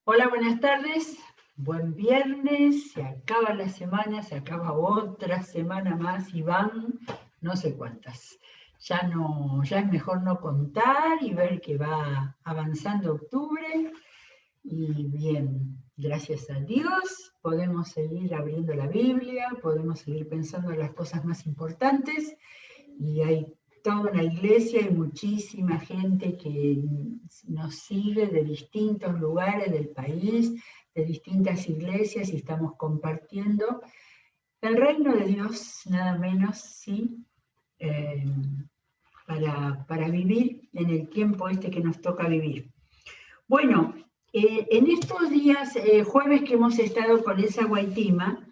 Hola, buenas tardes. Buen viernes. Se acaba la semana, se acaba otra semana más y van no sé cuántas. Ya es mejor no contar y ver que va avanzando octubre. Y bien, gracias a Dios podemos seguir abriendo la Biblia, podemos seguir pensando en las cosas más importantes y hay toda una iglesia y muchísima gente que nos sigue de distintos lugares del país, de distintas iglesias y estamos compartiendo el reino de Dios, nada menos, ¿sí? Eh, para vivir en el tiempo este que nos toca vivir. Bueno, en estos días, jueves que hemos estado con esa Guaitima,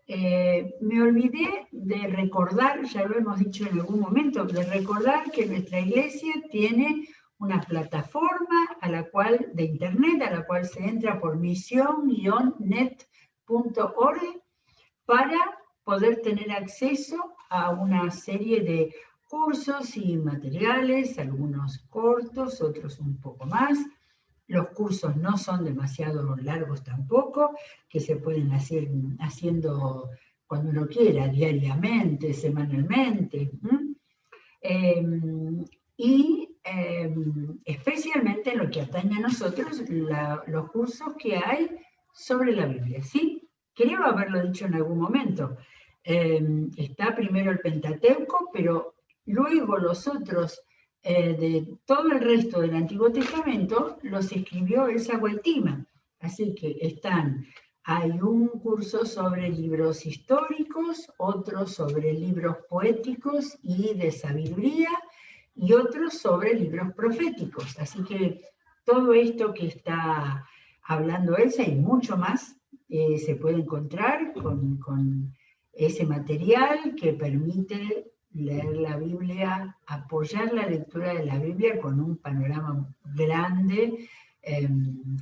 me olvidé de recordar, ya lo hemos dicho en algún momento, de recordar que nuestra iglesia tiene una plataforma de internet a la cual se entra por misión-net.org para poder tener acceso a una serie de cursos y materiales, algunos cortos, otros un poco más. Los cursos no son demasiado largos tampoco, que se pueden hacer haciendo cuando uno quiera, diariamente, semanalmente. Especialmente en lo que atañe a nosotros, los cursos que hay sobre la Biblia, ¿sí? Creo haberlo dicho en algún momento. Está primero el Pentateuco, pero luego los otros de todo el resto del Antiguo Testamento los escribió Elsa Guaitima. Así que hay un curso sobre libros históricos, otro sobre libros poéticos y de sabiduría, y otros sobre libros proféticos. Así que todo esto que está hablando Elsa y mucho más se puede encontrar con ese material que permite leer la Biblia, apoyar la lectura de la Biblia con un panorama grande,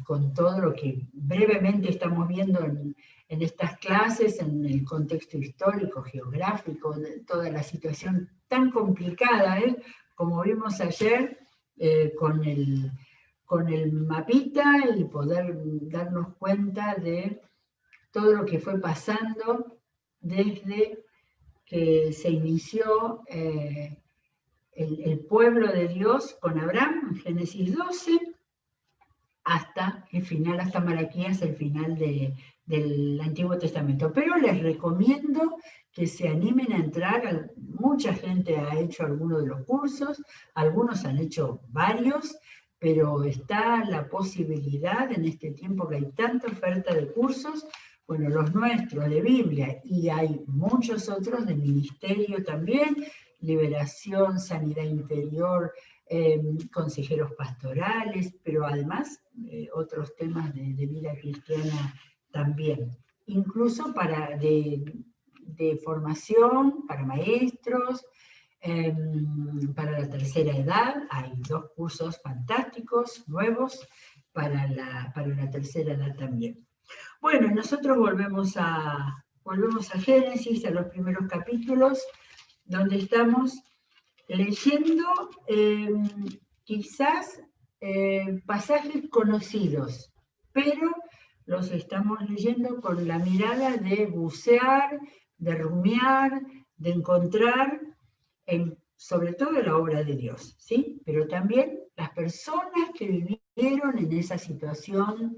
con todo lo que brevemente estamos viendo en estas clases, en el contexto histórico, geográfico, de toda la situación tan complicada, como vimos ayer, con el mapita y poder darnos cuenta de todo lo que fue pasando desde que se inició el pueblo de Dios con Abraham, en Génesis 12, hasta el final, hasta Malaquías, el final del Antiguo Testamento. Pero les recomiendo que se animen a entrar. Mucha gente ha hecho algunos de los cursos, algunos han hecho varios, pero está la posibilidad en este tiempo que hay tanta oferta de cursos, bueno, los nuestros de Biblia, y hay muchos otros de ministerio también, liberación, sanidad interior, consejeros pastorales, pero además otros temas de vida cristiana también. Incluso de formación para maestros, para la tercera edad, hay 2 cursos fantásticos, nuevos, para la tercera edad también. Bueno, nosotros volvemos a Génesis, a los primeros capítulos, donde estamos leyendo quizás pasajes conocidos, pero los estamos leyendo con la mirada de bucear, de rumiar, de encontrar, sobre todo la obra de Dios, ¿sí? Pero también las personas que vivieron en esa situación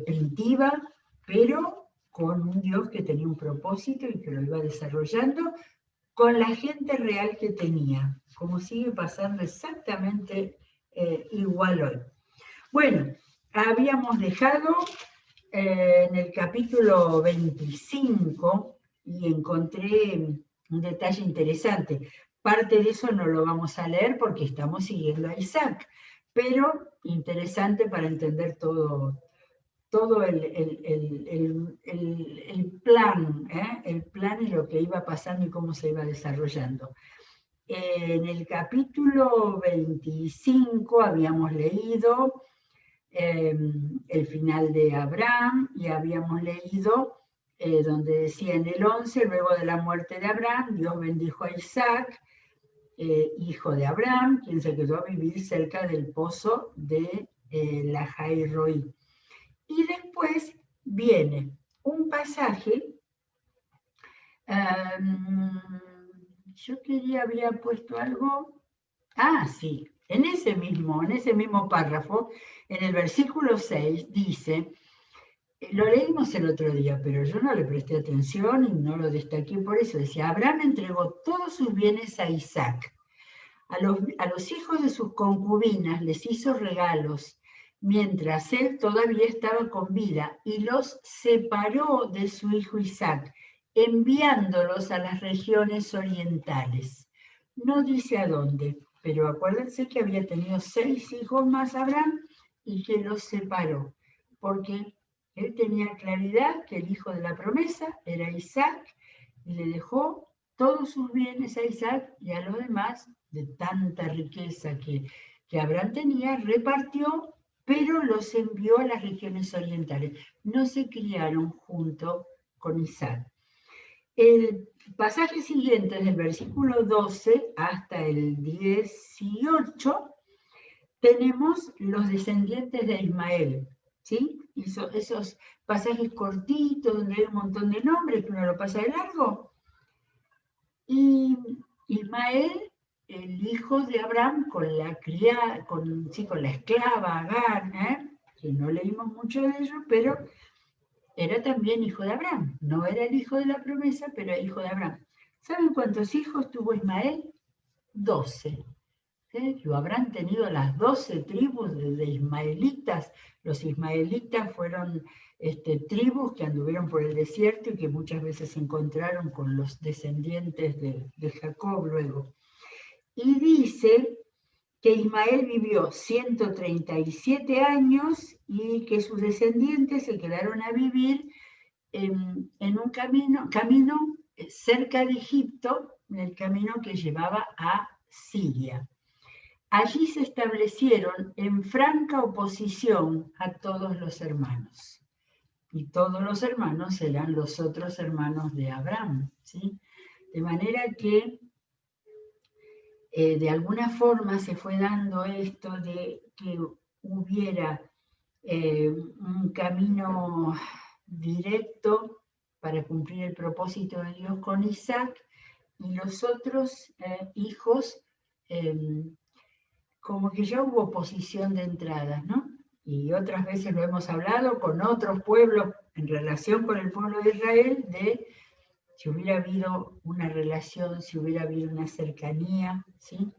primitiva, pero con un Dios que tenía un propósito y que lo iba desarrollando con la gente real que tenía, como sigue pasando exactamente igual hoy. Bueno, habíamos dejado en el capítulo 25 y encontré un detalle interesante. Parte de eso no lo vamos a leer porque estamos siguiendo a Isaac, pero interesante para entender todo el plan y lo que iba pasando y cómo se iba desarrollando. En el capítulo 25 habíamos leído el final de Abraham y habíamos leído donde decía en el 11, luego de la muerte de Abraham, Dios bendijo a Isaac, hijo de Abraham, quien se quedó a vivir cerca del pozo de Lahai Roi. Y después viene un pasaje, yo había puesto algo, sí, en ese mismo párrafo, en el versículo 6, dice, lo leímos el otro día, pero yo no le presté atención y no lo destaqué por eso, decía, Abraham entregó todos sus bienes a Isaac. A los hijos de sus concubinas les hizo regalos mientras él todavía estaba con vida y los separó de su hijo Isaac, enviándolos a las regiones orientales. No dice a dónde, pero acuérdense que había tenido 6 hijos más Abraham y que los separó, porque él tenía claridad que el hijo de la promesa era Isaac y le dejó todos sus bienes a Isaac y a los demás, de tanta riqueza que Abraham tenía, repartió, pero los envió a las regiones orientales. No se criaron junto con Isaac. El pasaje siguiente, del versículo 12 hasta el 18, tenemos los descendientes de Ismael, ¿sí? Esos pasajes cortitos donde hay un montón de nombres que uno lo pasa de largo. Y Ismael, el hijo de Abraham, con la esclava Agar, que no leímos mucho de ello, pero era también hijo de Abraham. No era el hijo de la promesa, pero era hijo de Abraham. ¿Saben cuántos hijos tuvo Ismael? 12. Lo habrán tenido las 12 tribus de ismaelitas. Los ismaelitas fueron tribus que anduvieron por el desierto y que muchas veces se encontraron con los descendientes de Jacob luego. Y dice que Ismael vivió 137 años y que sus descendientes se quedaron a vivir en un camino cerca de Egipto, en el camino que llevaba a Siria. Allí se establecieron en franca oposición a todos los hermanos. Y todos los hermanos eran los otros hermanos de Abraham, ¿sí? De manera que de alguna forma se fue dando esto de que hubiera un camino directo para cumplir el propósito de Dios con Isaac y los otros hijos como que ya hubo oposición de entradas, ¿no? Y otras veces lo hemos hablado con otros pueblos en relación con el pueblo de Israel, de si hubiera habido una relación, si hubiera habido una cercanía, ¿sí?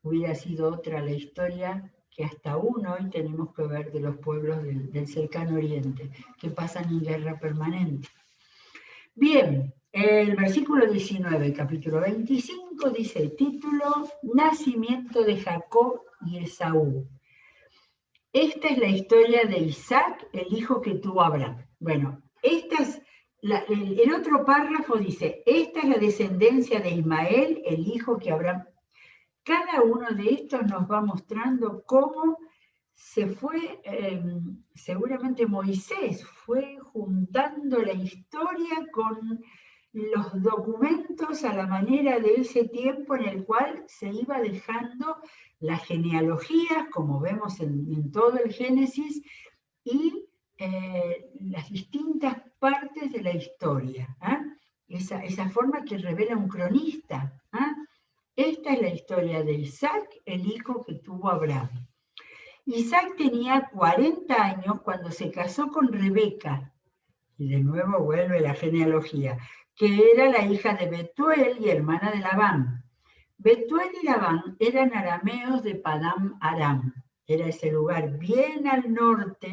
Hubiera sido otra la historia que hasta aún hoy tenemos que ver de los pueblos del cercano oriente, que pasan en guerra permanente. Bien, el versículo 19, capítulo 25, dice el título, Nacimiento de Jacob y Esaú. Esta es la historia de Isaac, el hijo que tuvo Abraham. Bueno, el otro párrafo dice, esta es la descendencia de Ismael, el hijo que Abraham. Cada uno de estos nos va mostrando cómo se fue, seguramente Moisés fue juntando la historia con los documentos a la manera de ese tiempo en el cual se iba dejando las genealogías, como vemos en todo el Génesis, y las distintas partes de la historia. Esa forma que revela un cronista. Esta es la historia de Isaac, el hijo que tuvo Abraham. Isaac tenía 40 años cuando se casó con Rebeca, y de nuevo vuelve la genealogía, que era la hija de Betuel y hermana de Labán. Betuel y Labán eran arameos de Padam Aram, era ese lugar bien al norte,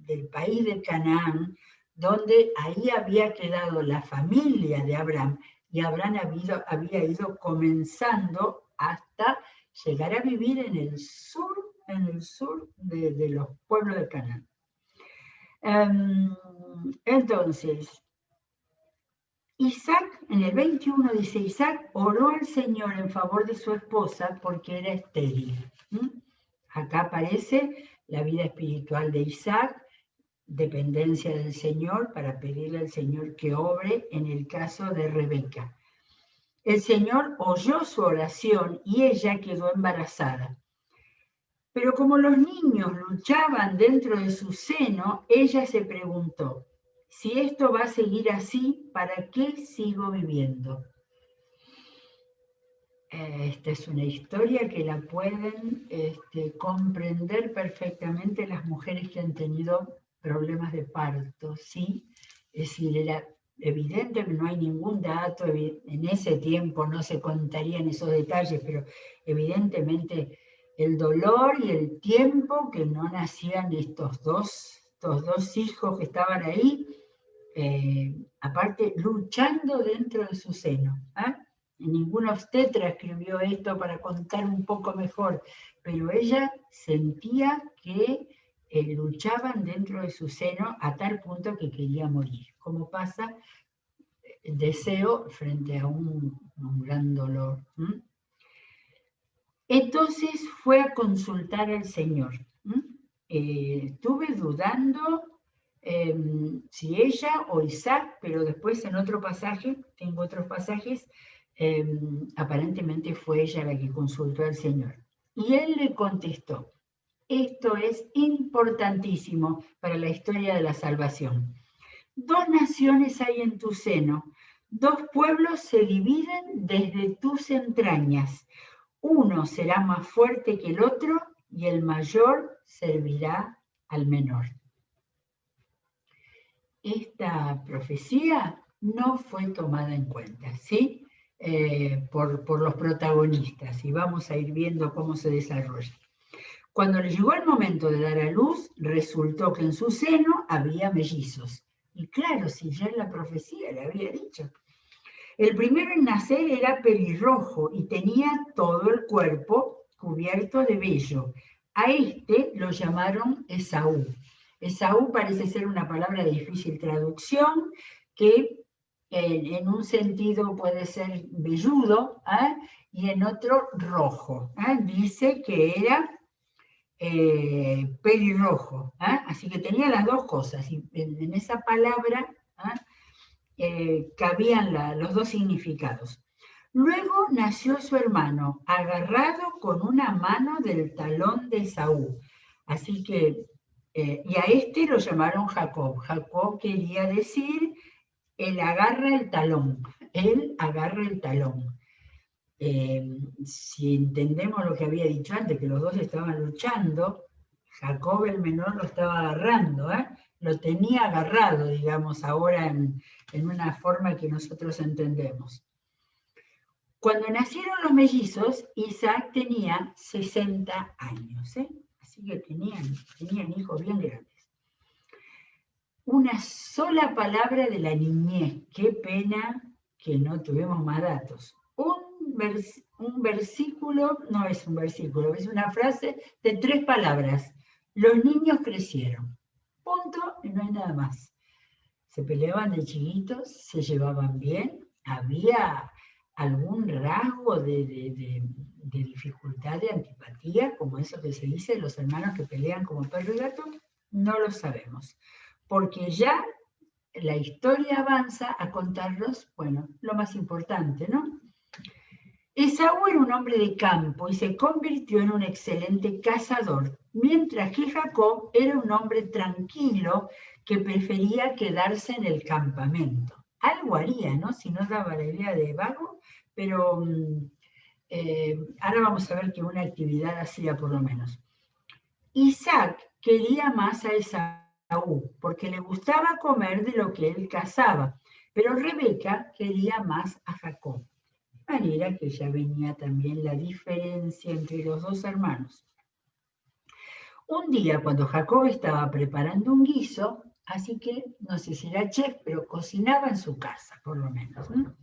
del país de Canaán, donde ahí había quedado la familia de Abraham, y Abraham había ido comenzando hasta llegar a vivir en el sur de los pueblos de Canaán. Entonces, Isaac, en el 21 dice, Isaac oró al Señor en favor de su esposa porque era estéril. Acá aparece la vida espiritual de Isaac, dependencia del Señor para pedirle al Señor que obre en el caso de Rebeca. El Señor oyó su oración y ella quedó embarazada. Pero como los niños luchaban dentro de su seno, ella se preguntó, si esto va a seguir así, ¿para qué sigo viviendo? Esta es una historia que la pueden comprender perfectamente las mujeres que han tenido problemas de parto, ¿sí? Es decir, era evidente que no hay ningún dato, en ese tiempo no se contarían esos detalles, pero evidentemente el dolor y el tiempo que no nacían estos dos hijos que estaban ahí, aparte luchando dentro de su seno, ¿eh? Ningún obstetra escribió esto para contar un poco mejor, pero ella sentía que luchaban dentro de su seno a tal punto que quería morir, como pasa el deseo frente a un gran dolor. Entonces fue a consultar al Señor. Estuve dudando si ella o Isaac, pero después en otro pasaje, tengo otros pasajes, aparentemente fue ella la que consultó al Señor. Y él le contestó, esto es importantísimo para la historia de la salvación. 2 naciones hay en tu seno, 2 pueblos se dividen desde tus entrañas. Uno será más fuerte que el otro y el mayor servirá al menor. Esta profecía no fue tomada en cuenta, ¿sí? Por los protagonistas, y vamos a ir viendo cómo se desarrolla. Cuando le llegó el momento de dar a luz, resultó que en su seno había mellizos. Y claro, si ya en la profecía le había dicho. El primero en nacer era pelirrojo y tenía todo el cuerpo cubierto de vello. A este lo llamaron Esaú. Esaú parece ser una palabra de difícil traducción que en un sentido puede ser velludo, y en otro rojo. Dice que era pelirrojo, así que tenía las dos cosas. Y en esa palabra cabían los dos significados. Luego nació su hermano, agarrado con una mano del talón de Esaú. Así que, y a este lo llamaron Jacob. Jacob quería decir, él agarra el talón, él agarra el talón. Si entendemos lo que había dicho antes, que los dos estaban luchando, Jacob el menor lo estaba agarrando, lo tenía agarrado, digamos, ahora en una forma que nosotros entendemos. Cuando nacieron los mellizos, Isaac tenía 60 años, así que tenían hijos bien grandes. Una sola palabra de la niñez, qué pena que no tuvimos más datos. Un versículo, no es un versículo, es una frase de 3 palabras. Los niños crecieron. Punto, y no hay nada más. Se peleaban de chiquitos, se llevaban bien, había algún rasgo de dificultad, de antipatía, como eso que se dice, los hermanos que pelean como perro y gato, no lo sabemos. Porque ya la historia avanza a contarnos, bueno, lo más importante, ¿no? Esaú era un hombre de campo y se convirtió en un excelente cazador, mientras que Jacob era un hombre tranquilo que prefería quedarse en el campamento. Algo haría, ¿no? Si no daba la idea de vago, pero ahora vamos a ver que una actividad hacía por lo menos. Isaac quería más a Esaú porque le gustaba comer de lo que él cazaba, pero Rebeca quería más a Jacob. De manera que ya venía también la diferencia entre los dos hermanos. Un día, cuando Jacob estaba preparando un guiso, así que no sé si era chef, pero cocinaba en su casa, por lo menos, ¿no?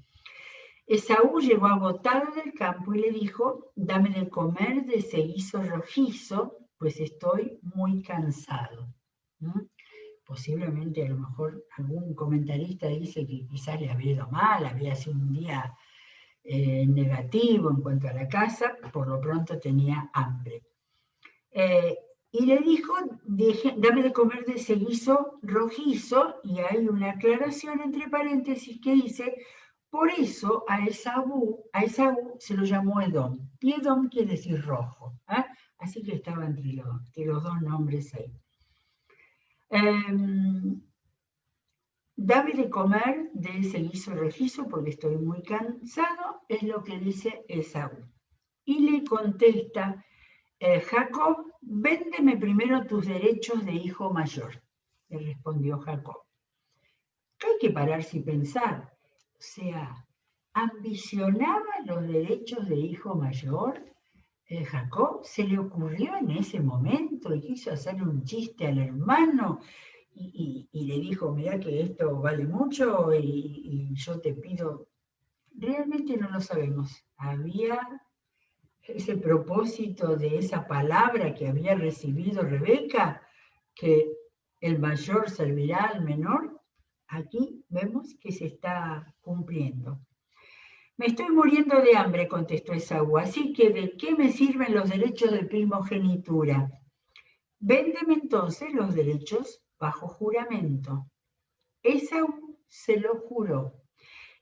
Esaú llegó agotado del campo y le dijo, dame de comer de ese guiso rojizo, pues estoy muy cansado. Posiblemente, a lo mejor, algún comentarista dice que quizás le había ido mal, había sido un día negativo en cuanto a la casa, por lo pronto tenía hambre. Y le dijo, dame de comer de ese guiso rojizo, y hay una aclaración entre paréntesis que dice, por eso a Esaú se lo llamó Edom, y Edom quiere decir rojo. Así que estaba entre los dos nombres ahí. Dame de comer de ese guiso rojizo porque estoy muy cansado, es lo que dice Esaú. Y le contesta Jacob, véndeme primero tus derechos de hijo mayor, le respondió Jacob. Hay que pararse y pensar, o sea, ¿ambicionaba los derechos de hijo mayor? Jacob se le ocurrió en ese momento y quiso hacerle un chiste al hermano y le dijo, mirá que esto vale mucho y yo te pido, realmente no lo sabemos. Había ese propósito de esa palabra que había recibido Rebeca, que el mayor servirá al menor, aquí vemos que se está cumpliendo. Me estoy muriendo de hambre, contestó Esaú, así que ¿de qué me sirven los derechos de primogenitura? Véndeme entonces los derechos bajo juramento. Esaú se lo juró.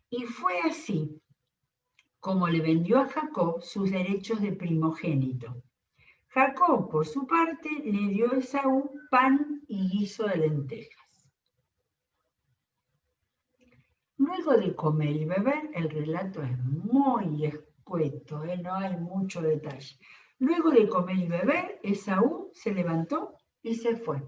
Y fue así como le vendió a Jacob sus derechos de primogénito. Jacob, por su parte, le dio a Esaú pan y guiso de lentejas. Luego de comer y beber, el relato es muy escueto, no hay mucho detalle. Luego de comer y beber, Esaú se levantó y se fue.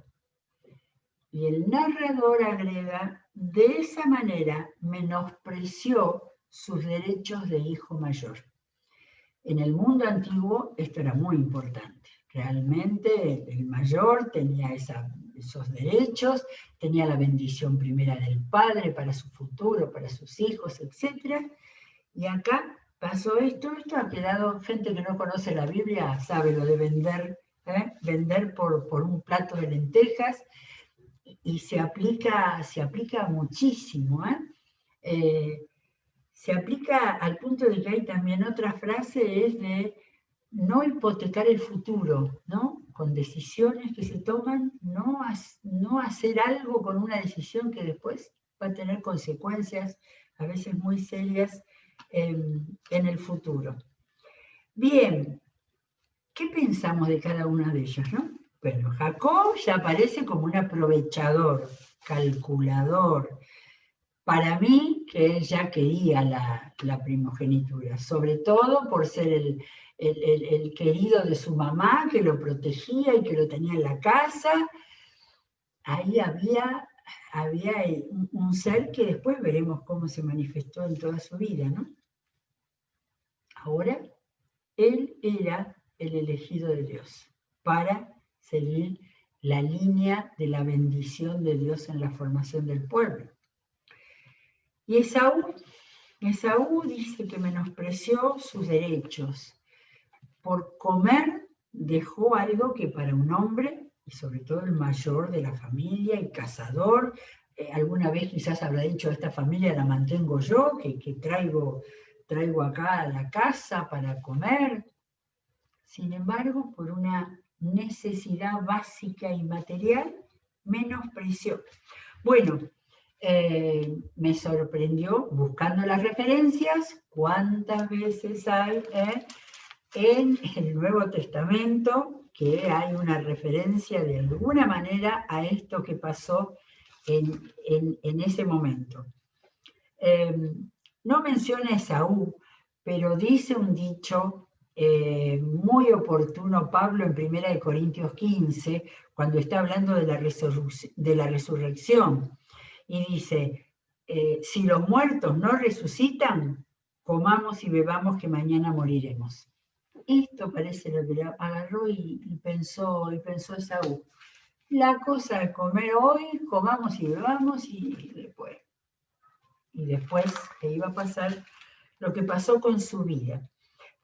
Y el narrador agrega, de esa manera menospreció sus derechos de hijo mayor. En el mundo antiguo esto era muy importante. Realmente el mayor tenía esos derechos, tenía la bendición primera del padre para su futuro, para sus hijos, etc. Y acá pasó esto ha quedado, gente que no conoce la Biblia sabe lo de vender por un plato de lentejas, y se aplica muchísimo. Se aplica al punto de que hay también otra frase, es de no hipotecar el futuro, ¿no? Con decisiones que se toman, no hacer algo con una decisión que después va a tener consecuencias a veces muy serias en el futuro. Bien, ¿qué pensamos de cada una de ellas, no? Bueno, Jacob ya aparece como un aprovechador, calculador. Para mí, que él ya quería la primogenitura, sobre todo por ser el querido de su mamá, que lo protegía y que lo tenía en la casa. Ahí había un ser que después veremos cómo se manifestó en toda su vida, ¿no? Ahora, él era el elegido de Dios para seguir la línea de la bendición de Dios en la formación del pueblo. Y Esaú dice que menospreció sus derechos. Por comer dejó algo que para un hombre, y sobre todo el mayor de la familia, y cazador, alguna vez quizás habrá dicho, esta familia la mantengo yo, que traigo acá a la casa para comer. Sin embargo, por una necesidad básica y material, menospreció. Bueno, me sorprendió, buscando las referencias, cuántas veces hay en el Nuevo Testamento que hay una referencia de alguna manera a esto que pasó en ese momento. No menciona a Esaú, pero dice un dicho muy oportuno Pablo en 1 Corintios 15, cuando está hablando de la resurrección. Y dice, si los muertos no resucitan, comamos y bebamos que mañana moriremos. Esto parece lo que le agarró y pensó Esaú. La cosa es comer hoy, comamos y bebamos y después le iba a pasar lo que pasó con su vida.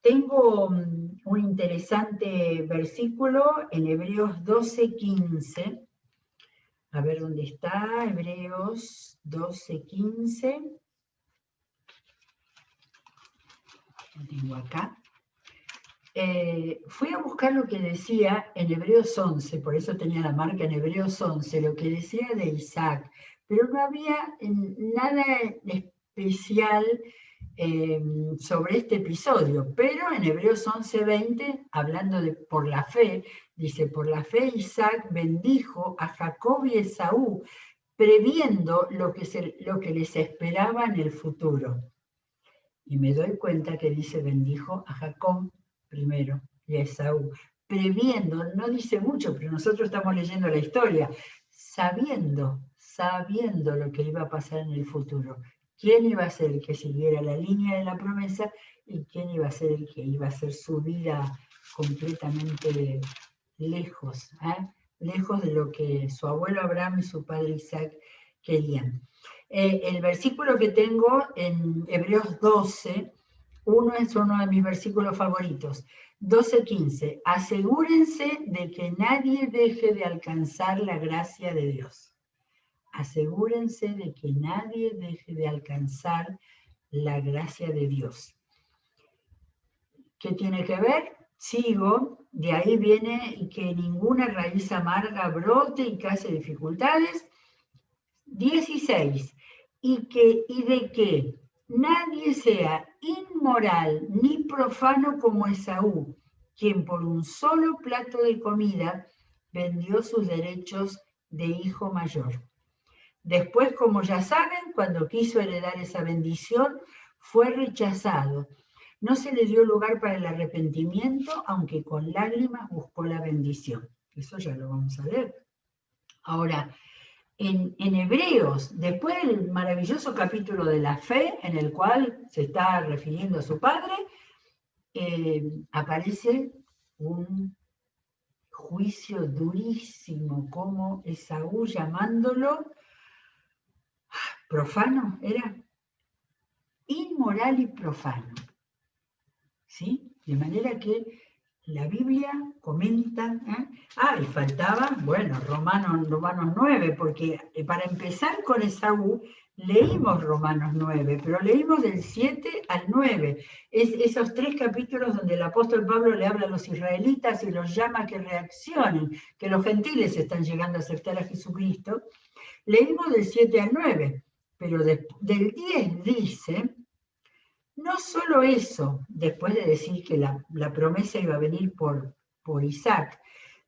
Tengo un interesante versículo en Hebreos 12:15. A ver dónde está, Hebreos 12:15. Lo tengo acá. Fui a buscar lo que decía en Hebreos 11, por eso tenía la marca en Hebreos 11, lo que decía de Isaac, pero no había nada especial sobre este episodio, pero en Hebreos 11:20, hablando de por la fe, dice, por la fe Isaac bendijo a Jacob y Esaú, previendo lo que les esperaba en el futuro. Y me doy cuenta que dice bendijo a Jacob primero y a Esaú, previendo, no dice mucho, pero nosotros estamos leyendo la historia, sabiendo lo que iba a pasar en el futuro. ¿Quién iba a ser el que siguiera la línea de la promesa y quién iba a ser el que iba a hacer su vida completamente lejos, lejos de lo que su abuelo Abraham y su padre Isaac querían? El versículo que tengo en Hebreos 12, es uno de mis versículos favoritos, 12:15. Asegúrense de que nadie deje de alcanzar la gracia de Dios. Asegúrense de que nadie deje de alcanzar la gracia de Dios. ¿Qué tiene que ver? Sigo, de ahí viene que ninguna raíz amarga brote y cause dificultades. 16. Y de que nadie sea inmoral ni profano como Esaú, quien por un solo plato de comida vendió sus derechos de hijo mayor. Después, como ya saben, cuando quiso heredar esa bendición, fue rechazado. No se le dio lugar para el arrepentimiento, aunque con lágrimas buscó la bendición. Eso ya lo vamos a leer. Ahora, en Hebreos, después del maravilloso capítulo de la fe, en el cual se está refiriendo a su padre, aparece un juicio durísimo, como Esaú llamándolo profano, era inmoral y profano, ¿sí? De manera que la Biblia comenta, y faltaba, bueno, Romanos 9, porque para empezar con Esaú, leímos Romanos 9, pero leímos del 7 al 9, esos 3 capítulos donde el apóstol Pablo le habla a los israelitas y los llama a que reaccionen, que los gentiles están llegando a aceptar a Jesucristo. Leímos del 7 al 9, pero del 10 dice, no solo eso, después de decir que la promesa iba a venir por Isaac,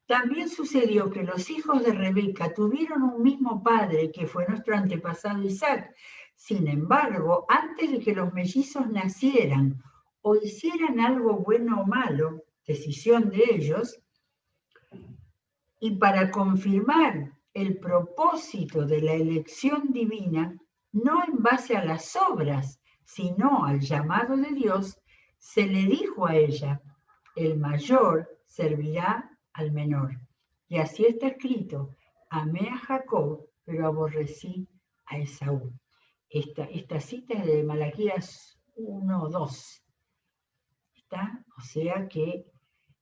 también sucedió que los hijos de Rebeca tuvieron un mismo padre que fue nuestro antepasado Isaac. Sin embargo, antes de que los mellizos nacieran o hicieran algo bueno o malo, decisión de ellos, y para confirmar el propósito de la elección divina, no en base a las obras, sino al llamado de Dios, se le dijo a ella, el mayor servirá al menor. Y así está escrito, amé a Jacob, pero aborrecí a Esaú. Esta cita es de Malaquías 1:2. ¿Está? O sea que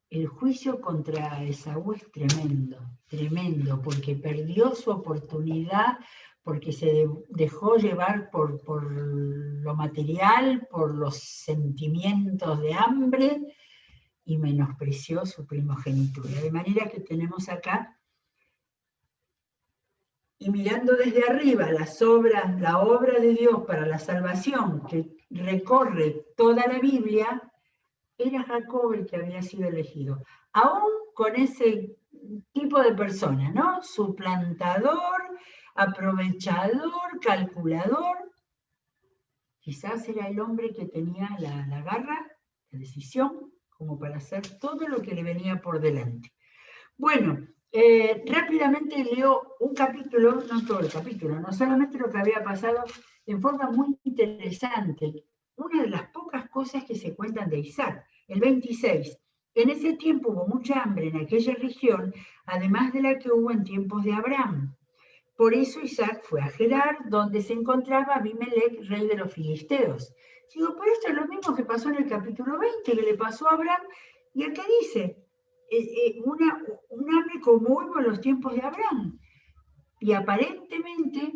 el juicio contra Esaú es tremendo, tremendo, porque perdió su oportunidad, porque se dejó llevar por lo material, por los sentimientos de hambre y menospreció su primogenitura. De manera que tenemos acá, y mirando desde arriba la obra de Dios para la salvación que recorre toda la Biblia, era Jacob el que había sido elegido, aún con ese tipo de persona, ¿no? Suplantador, aprovechador, calculador. Quizás era el hombre que tenía la garra, la decisión, como para hacer todo lo que le venía por delante. Bueno, rápidamente leo un capítulo, no todo el capítulo, no solamente lo que había pasado en forma muy interesante. Una de las pocas cosas que se cuentan de Isaac, el 26. En ese tiempo hubo mucha hambre en aquella región, además de la que hubo en tiempos de Abraham. Por eso Isaac fue a Gerar, donde se encontraba Abimelech, rey de los filisteos. Digo, pero esto es lo mismo que pasó en el capítulo 20, que le pasó a Abraham, y acá dice, un hambre como hubo en los tiempos de Abraham. Y aparentemente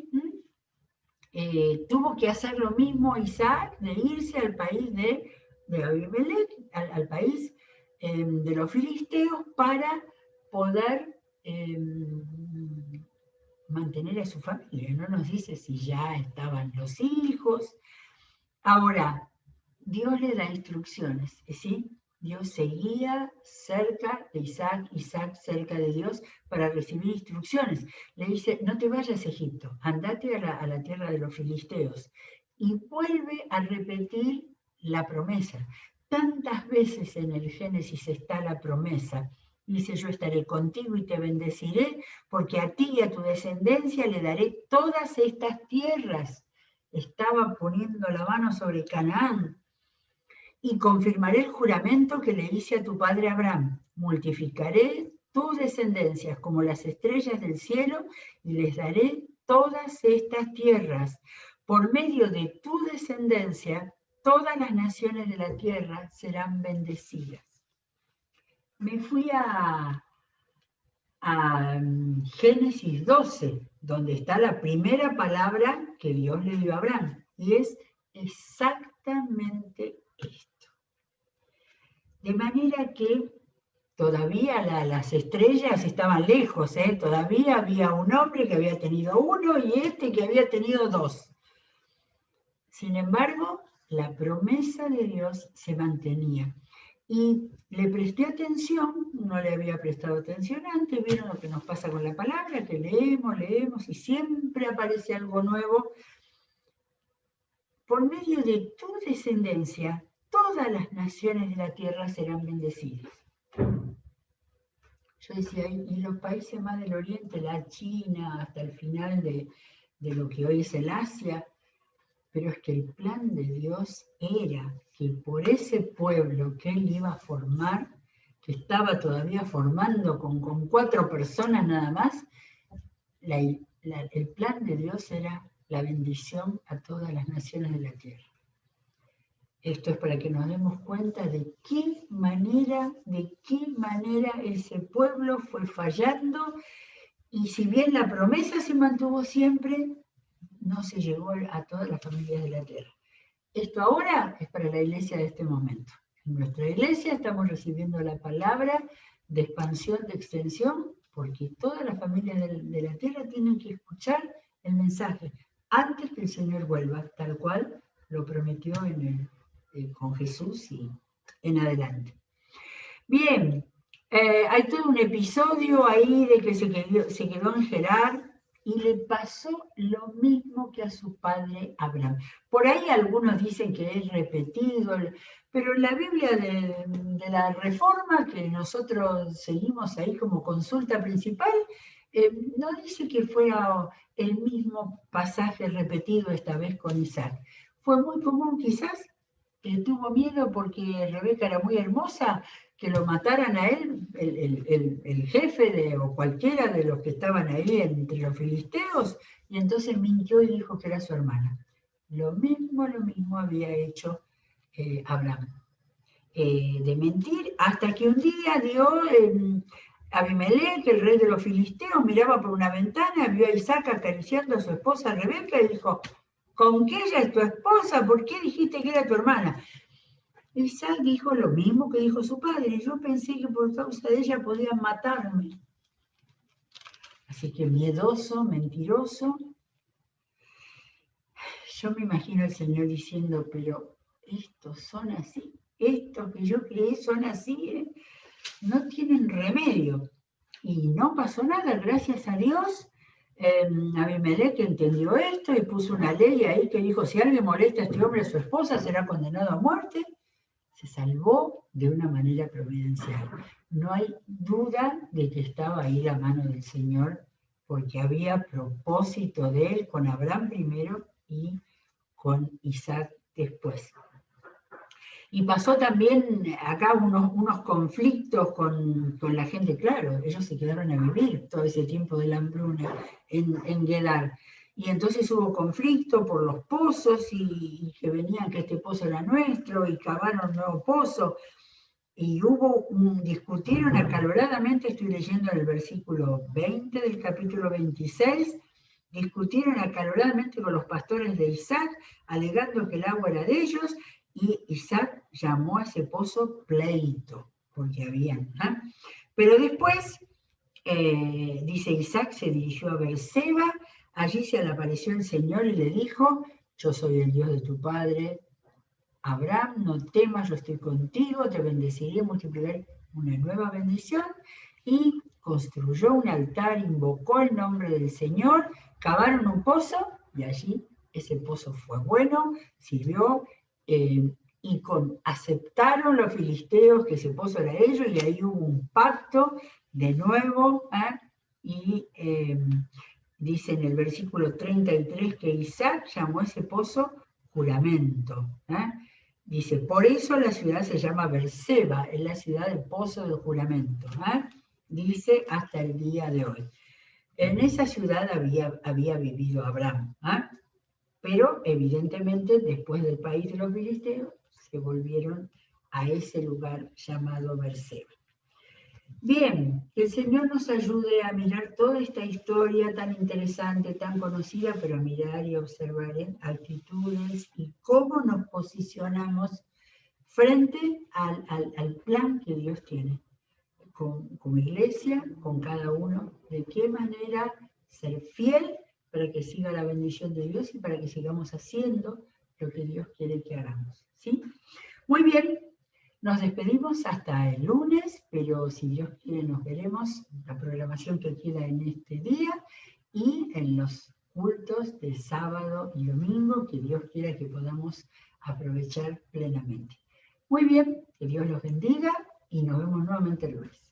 tuvo que hacer lo mismo Isaac, de irse al país de Abimelech, al país de los filisteos, para poder mantener a su familia. No nos dice si ya estaban los hijos. Ahora, Dios le da instrucciones, ¿sí? Dios seguía cerca de Isaac, Isaac cerca de Dios para recibir instrucciones. Le dice, no te vayas a Egipto, andate a la tierra de los filisteos. Y vuelve a repetir la promesa. Tantas veces en el Génesis está la promesa. Dice, yo estaré contigo y te bendeciré, porque a ti y a tu descendencia le daré todas estas tierras. Estaba poniendo la mano sobre Canaán. Y confirmaré el juramento que le hice a tu padre Abraham. Multiplicaré tus descendencias como las estrellas del cielo y les daré todas estas tierras. Por medio de tu descendencia, todas las naciones de la tierra serán bendecidas. Me fui a Génesis 12, donde está la primera palabra que Dios le dio a Abraham, y es exactamente esto. De manera que todavía las estrellas estaban lejos, todavía había un hombre que había tenido uno y este que había tenido dos. Sin embargo, la promesa de Dios se mantenía. Y le presté atención, no le había prestado atención antes, vieron lo que nos pasa con la palabra, que leemos y siempre aparece algo nuevo. Por medio de tu descendencia, todas las naciones de la tierra serán bendecidas. Yo decía, y los países más del oriente, la China, hasta el final de lo que hoy es el Asia, pero es que el plan de Dios era que por ese pueblo que él iba a formar, que estaba todavía formando con 4 personas nada más, el plan de Dios era la bendición a todas las naciones de la tierra. Esto es para que nos demos cuenta de qué manera ese pueblo fue fallando, y si bien la promesa se mantuvo siempre, no se llegó a todas las familias de la tierra. Esto ahora es para la iglesia de este momento. En nuestra iglesia estamos recibiendo la palabra de expansión, de extensión, porque todas las familias de la tierra tienen que escuchar el mensaje antes que el Señor vuelva, tal cual lo prometió con Jesús y en adelante. Bien, hay todo un episodio ahí de que se quedó en Gerar y le pasó lo mismo que a su padre Abraham. Por ahí algunos dicen que es repetido, pero en la Biblia de la Reforma, que nosotros seguimos ahí como consulta principal, no dice que fuera el mismo pasaje repetido esta vez con Isaac. Fue muy común quizás, que tuvo miedo porque Rebeca era muy hermosa, que lo mataran a él, el jefe o cualquiera de los que estaban ahí entre los filisteos, y entonces mintió y dijo que era su hermana. Lo mismo había hecho Abraham. De mentir, hasta que un día Abimelech, el rey de los filisteos, miraba por una ventana, vio a Isaac acariciando a su esposa Rebeca y dijo, ¿con qué ella es tu esposa? ¿Por qué dijiste que era tu hermana? Isaac dijo lo mismo que dijo su padre. Yo pensé que por causa de ella podían matarme. Así que miedoso, mentiroso. Yo me imagino al Señor diciendo, pero estos son así, estos que yo creé son así, no tienen remedio. Y no pasó nada, gracias a Dios. Abimelech entendió esto y puso una ley ahí que dijo, si alguien molesta a este hombre a su esposa, será condenado a muerte. Se salvó de una manera providencial. No hay duda de que estaba ahí la mano del Señor, porque había propósito de él con Abraham primero y con Isaac después. Y pasó también acá unos conflictos con la gente, claro, ellos se quedaron a vivir todo ese tiempo de la hambruna en Gerar. Y entonces hubo conflicto por los pozos y que venían que este pozo era nuestro y cavaron un nuevo pozo. Y discutieron acaloradamente, estoy leyendo el versículo 20 del capítulo 26, discutieron acaloradamente con los pastores de Isaac, alegando que el agua era de ellos, y Isaac llamó a ese pozo pleito, porque habían. Pero después, dice Isaac, se dirigió a Beerseba, allí se le apareció el Señor y le dijo, yo soy el Dios de tu padre, Abraham, no temas, yo estoy contigo, te bendeciré, multiplicaré una nueva bendición. Y construyó un altar, invocó el nombre del Señor, cavaron un pozo y allí ese pozo fue bueno, sirvió, y aceptaron los filisteos que ese pozo era ellos y ahí hubo un pacto de nuevo, y dice en el versículo 33 que Isaac llamó a ese pozo juramento. Dice, por eso la ciudad se llama Berseba, es la ciudad del pozo del juramento. Dice hasta el día de hoy. En esa ciudad había vivido Abraham, pero evidentemente después del país de los filisteos se volvieron a ese lugar llamado Berseba. Bien, que el Señor nos ayude a mirar toda esta historia tan interesante, tan conocida, pero a mirar y observar actitudes y cómo nos posicionamos frente al plan que Dios tiene. Como iglesia, con cada uno, de qué manera ser fiel para que siga la bendición de Dios y para que sigamos haciendo lo que Dios quiere que hagamos. ¿Sí? Muy bien, nos despedimos hasta el lunes, pero si Dios quiere nos veremos en la programación que queda en este día y en los cultos de sábado y domingo que Dios quiera que podamos aprovechar plenamente. Muy bien, que Dios los bendiga y nos vemos nuevamente el lunes.